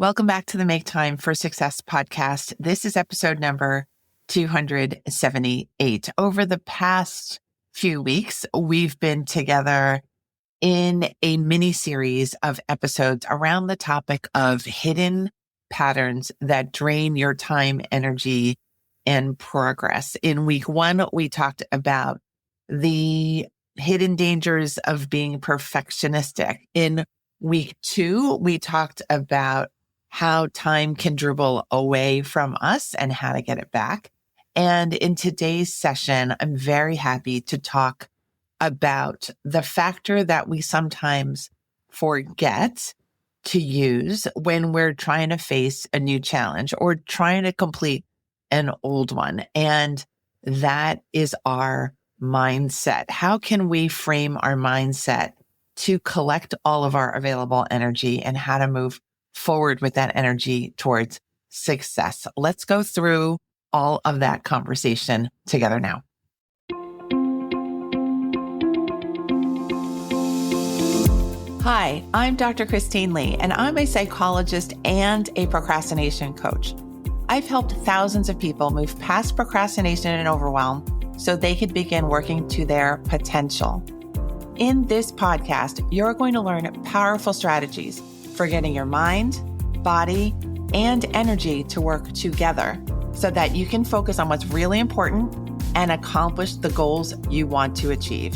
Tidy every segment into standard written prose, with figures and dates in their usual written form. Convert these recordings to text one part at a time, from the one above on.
Welcome back to the Make Time for Success podcast. This is episode number 278. Over the past few weeks, we've been together in a mini series of episodes around the topic of hidden patterns that drain your time, energy, and progress. In week one, we talked about the hidden dangers of being perfectionistic. In week two, we talked about how time can dribble away from us and how to get it back. And in today's session, I'm very happy to talk about the factor that we sometimes forget to use when we're trying to face a new challenge or trying to complete an old one. And that is our mindset. How can we frame our mindset to collect all of our available energy and how to move forward with that energy towards success? Let's go through all of that conversation together now. Hi, I'm Dr. Christine Lee, and I'm a psychologist and a procrastination coach. I've helped thousands of people move past procrastination and overwhelm so they could begin working to their potential. In this podcast, you're going to learn powerful strategies for getting your mind, body, and energy to work together so that you can focus on what's really important and accomplish the goals you want to achieve.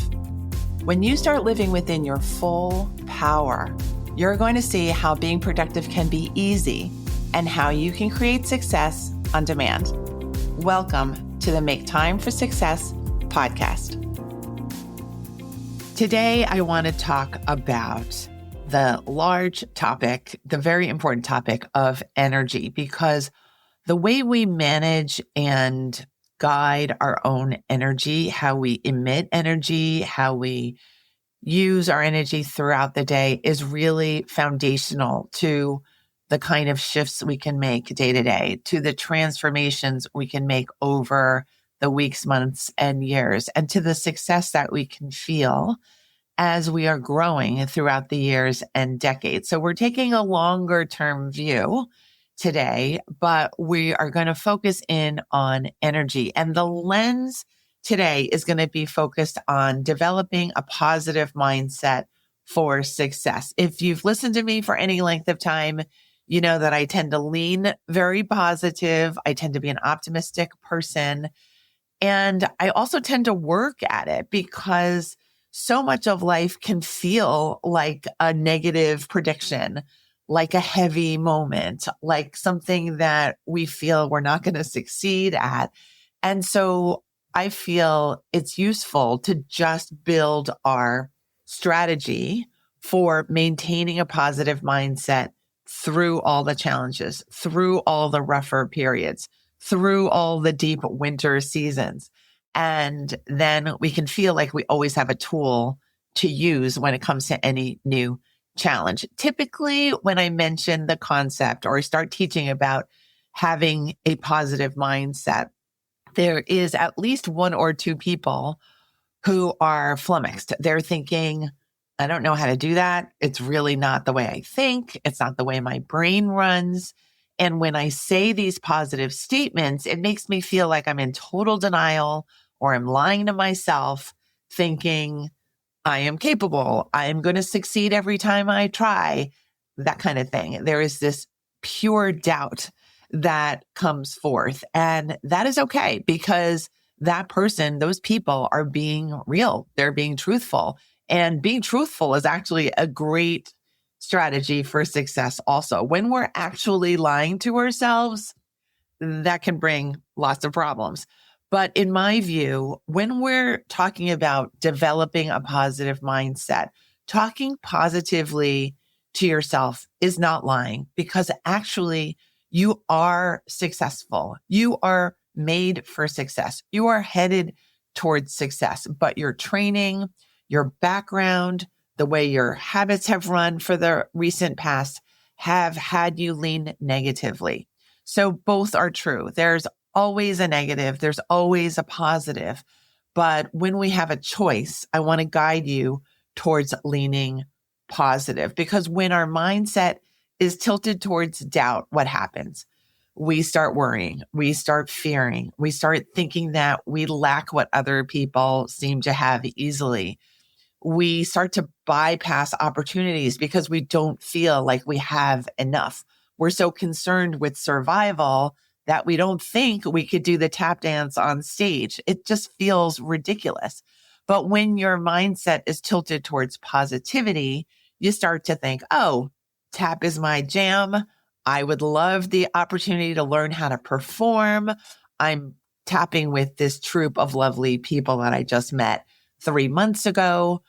When you start living within your full power, you're going to see how being productive can be easy and how you can create success on demand. Welcome to the Make Time for Success podcast. Today, I want to talk about the large topic, the very important topic of energy, because the way we manage and guide our own energy, how we emit energy, how we use our energy throughout the day is really foundational to the kind of shifts we can make day to day, to the transformations we can make over the weeks, months, and years, and to the success that we can feel as we are growing throughout the years and decades. So we're taking a longer term view today, but we are going to focus in on energy. And the lens today is going to be focused on developing a positive mindset for success. If you've listened to me for any length of time, you know that I tend to lean very positive. I tend to be an optimistic person. And I also tend to work at it because so much of life can feel like a negative prediction, like a heavy moment, like something that we feel we're not going to succeed at. And so I feel it's useful to just build our strategy for maintaining a positive mindset through all the challenges, through all the rougher periods, through all the deep winter seasons. And then we can feel like we always have a tool to use when it comes to any new challenge. Typically, when I mention the concept or I start teaching about having a positive mindset, there is at least one or two people who are flummoxed. They're thinking, I don't know how to do that. It's really not the way I think. It's not the way my brain runs. And when I say these positive statements, it makes me feel like I'm in total denial or I'm lying to myself, thinking I am capable. I am going to succeed every time I try, that kind of thing. There is this pure doubt that comes forth. And that is okay because that person, those people are being real. They're being truthful. And being truthful is actually a great strategy for success also. When we're actually lying to ourselves, that can bring lots of problems. But in my view, when we're talking about developing a positive mindset, talking positively to yourself is not lying because actually you are successful. You are made for success. You are headed towards success, but your training, your background, the way your habits have run for the recent past have had you lean negatively. So both are true. There's always a negative. There's always a positive. But when we have a choice, I want to guide you towards leaning positive because when our mindset is tilted towards doubt, what happens? We start worrying. We start fearing. We start thinking that we lack what other people seem to have easily. We start to bypass opportunities because we don't feel like we have enough. We're so concerned with survival that we don't think we could do the tap dance on stage. It just feels ridiculous. But when your mindset is tilted towards positivity, you start to think, oh, tap is my jam. I would love the opportunity to learn how to perform. I'm tapping with this troupe of lovely people that I just met 3 months ago.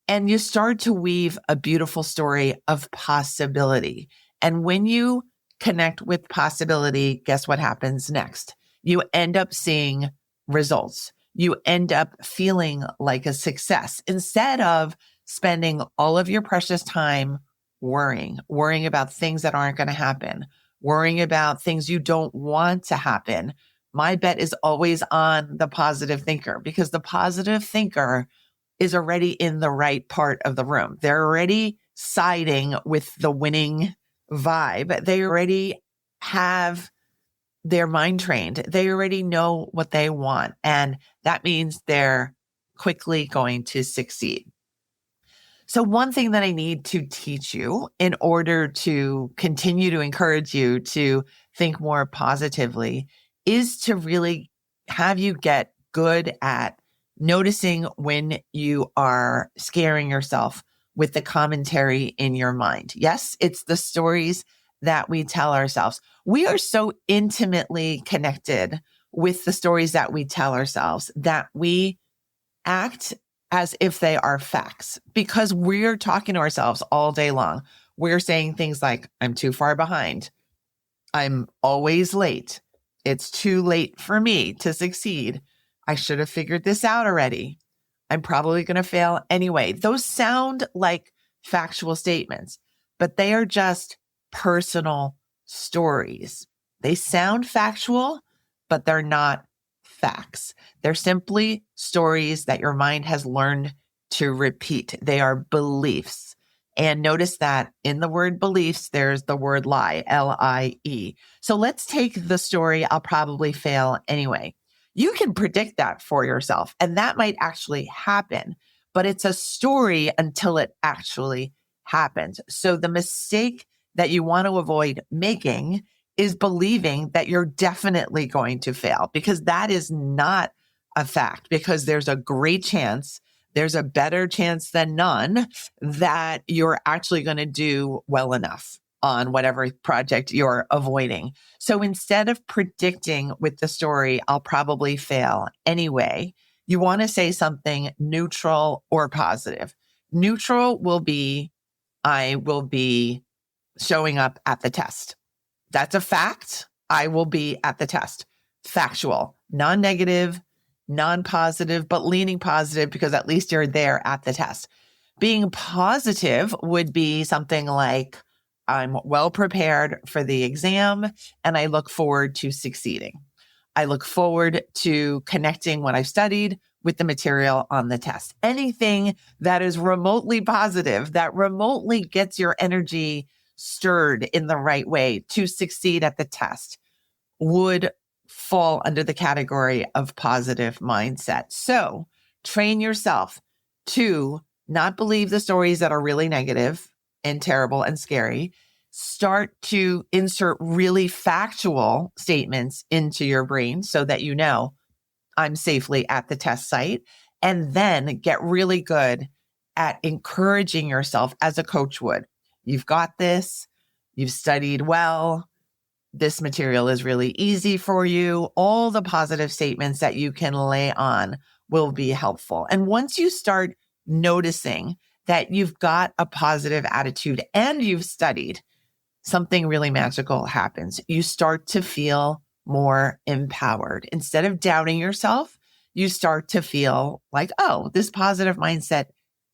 And you start to weave a beautiful story of possibility. And when you connect with possibility, guess what happens next? You end up seeing results. You end up feeling like a success instead of spending all of your precious time worrying about things that aren't going to happen, worrying about things you don't want to happen. My bet is always on the positive thinker, because the positive thinker is already in the right part of the room. They're already siding with the winning vibe. They already have their mind trained. They already know what they want. And that means they're quickly going to succeed. So one thing that I need to teach you in order to continue to encourage you to think more positively is to really have you get good at noticing when you are scaring yourself with the commentary in your mind. Yes, it's the stories that we tell ourselves. We are so intimately connected with the stories that we tell ourselves that we act as if they are facts, because we're talking to ourselves all day long. We're saying things like, I'm too far behind. I'm always late. It's too late for me to succeed. I should have figured this out already. I'm probably going to fail anyway. Those sound like factual statements, but they are just personal stories. They sound factual, but they're not facts. They're simply stories that your mind has learned to repeat. They are beliefs. And notice that in the word beliefs, there's the word lie, L-I-E. So let's take the story, I'll probably fail anyway. You can predict that for yourself, and that might actually happen, but it's a story until it actually happens. So the mistake that you want to avoid making is believing that you're definitely going to fail, because that is not a fact, because there's a great chance, there's a better chance than none that you're actually going to do well enough on whatever project you're avoiding. So instead of predicting with the story, I'll probably fail anyway, you want to say something neutral or positive. Neutral will be, I will be showing up at the test. That's a fact. I will be at the test. Factual, non-negative, non-positive, but leaning positive, because at least you're there at the test. Being positive would be something like, I'm well prepared for the exam and I look forward to succeeding. I look forward to connecting what I've studied with the material on the test. Anything that is remotely positive, that remotely gets your energy stirred in the right way to succeed at the test, would fall under the category of positive mindset. So train yourself to not believe the stories that are really negative and terrible and scary. Start to insert really factual statements into your brain so that you know, I'm safely at the test site. And then get really good at encouraging yourself as a coach would. You've got this. You've studied well. This material is really easy for you. All the positive statements that you can lay on will be helpful. And once you start noticing that you've got a positive attitude and you've studied, something really magical happens. You start to feel more empowered. Instead of doubting yourself, you start to feel like, oh, this positive mindset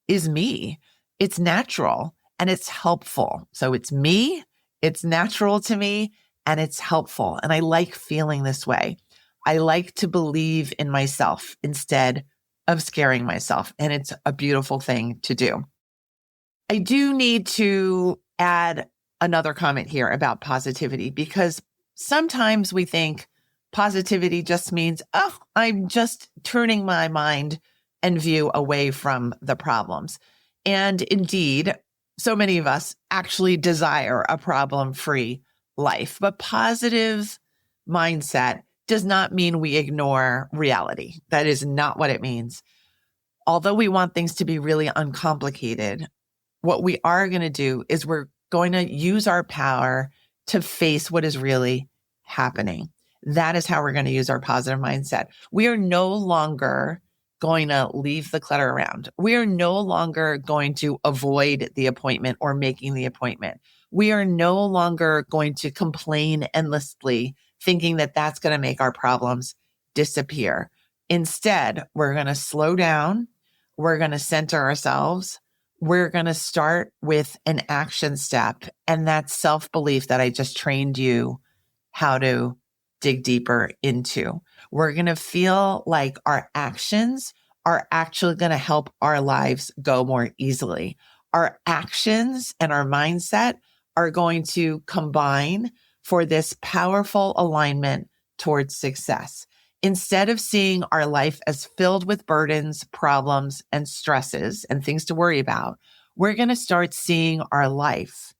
is me. It's natural and it's helpful. So it's me, it's natural to me, and it's helpful. And I like feeling this way. I like to believe in myself instead of scaring myself. And it's a beautiful thing to do. I do need to add another comment here about positivity, because sometimes we think positivity just means, oh, I'm just turning my mind and view away from the problems. And indeed, so many of us actually desire a problem-free life. But positive mindset does not mean we ignore reality. That is not what it means. Although we want things to be really uncomplicated, what we are going to do is we're going to use our power to face what is really happening. That is how we're going to use our positive mindset. We are no longer going to leave the clutter around. We are no longer going to avoid the appointment or making the appointment. We are no longer going to complain endlessly, thinking that that's going to make our problems disappear. Instead, we're going to slow down. We're going to center ourselves. We're going to start with an action step, and that's self-belief that I just trained you how to dig deeper into. We're going to feel like our actions are actually going to help our lives go more easily. Our actions and our mindset are going to combine for this powerful alignment towards success. Instead of seeing our life as filled with burdens, problems, and stresses and things to worry about, we're going to start seeing our lives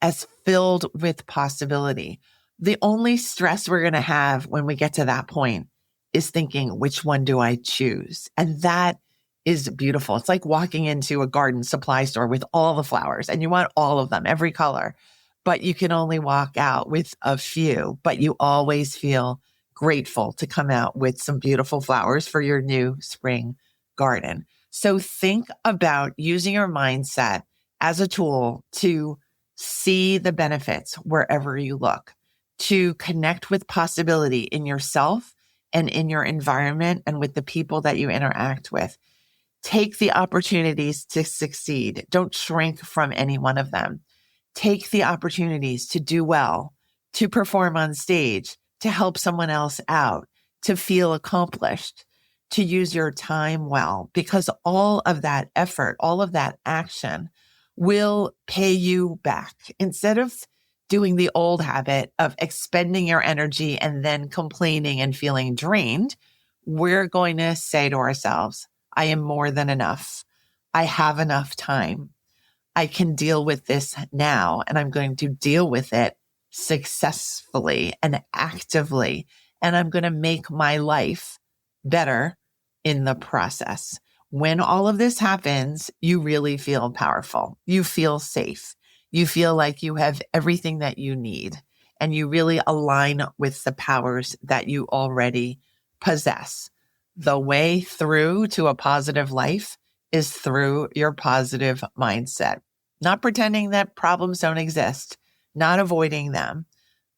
as filled with possibility. The only stress we're going to have when we get to that point is thinking, which one do I choose? And that is beautiful. It's like walking into a garden supply store with all the flowers and you want all of them, every color, but you can only walk out with a few, but you always feel grateful to come out with some beautiful flowers for your new spring garden. So think about using your mindset as a tool to see the benefits wherever you look, to connect with possibility in yourself and in your environment and with the people that you interact with. Take the opportunities to succeed. Don't shrink from any one of them. Take the opportunities to do well, to perform on stage, to help someone else out, to feel accomplished, to use your time well, because all of that effort, all of that action will pay you back. Instead of doing the old habit of expending your energy and then complaining and feeling drained, we're going to say to ourselves, I am more than enough. I have enough time. I can deal with this now, and I'm going to deal with it successfully and actively, and I'm going to make my life better in the process. When all of this happens, you really feel powerful. You feel safe. You feel like you have everything that you need, and you really align with the powers that you already possess. The way through to a positive life is through your positive mindset. Not pretending that problems don't exist, not avoiding them,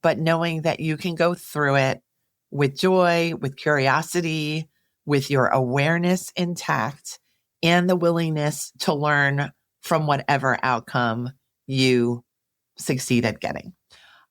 but knowing that you can go through it with joy, with curiosity, with your awareness intact, and the willingness to learn from whatever outcome you succeed at getting.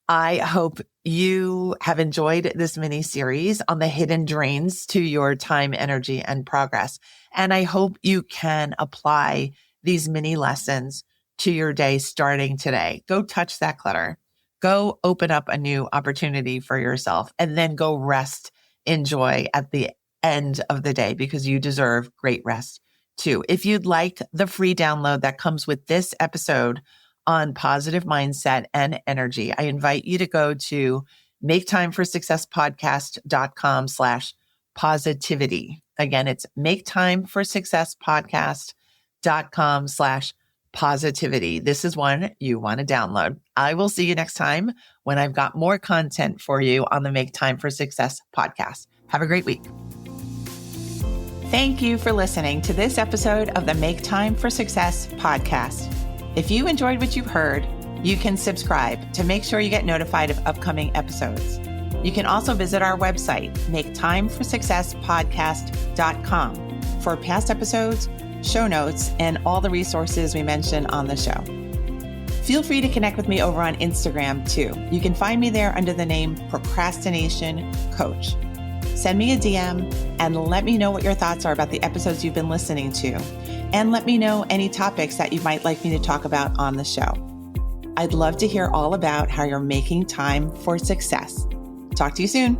I hope you have enjoyed this mini series on the hidden drains to your time, energy, and progress. And I hope you can apply these mini lessons to your day starting today. Go touch that clutter. Go open up a new opportunity for yourself, and then go rest in joy at the end of the day, because you deserve great rest too. If you'd like the free download that comes with this episode on positive mindset and energy, I invite you to go to maketimeforsuccesspodcast.com/positivity. Again, it's maketimeforsuccesspodcast.com/positivity. This is one you want to download. I will see you next time when I've got more content for you on the Make Time for Success podcast. Have a great week. Thank you for listening to this episode of the Make Time for Success podcast. If you enjoyed what you've heard, you can subscribe to make sure you get notified of upcoming episodes. You can also visit our website, maketimeforsuccesspodcast.com, for past episodes, show notes, and all the resources we mention on the show. Feel free to connect with me over on Instagram too. You can find me there under the name Procrastination Coach. Send me a DM and let me know what your thoughts are about the episodes you've been listening to. And let me know any topics that you might like me to talk about on the show. I'd love to hear all about how you're making time for success. Talk to you soon.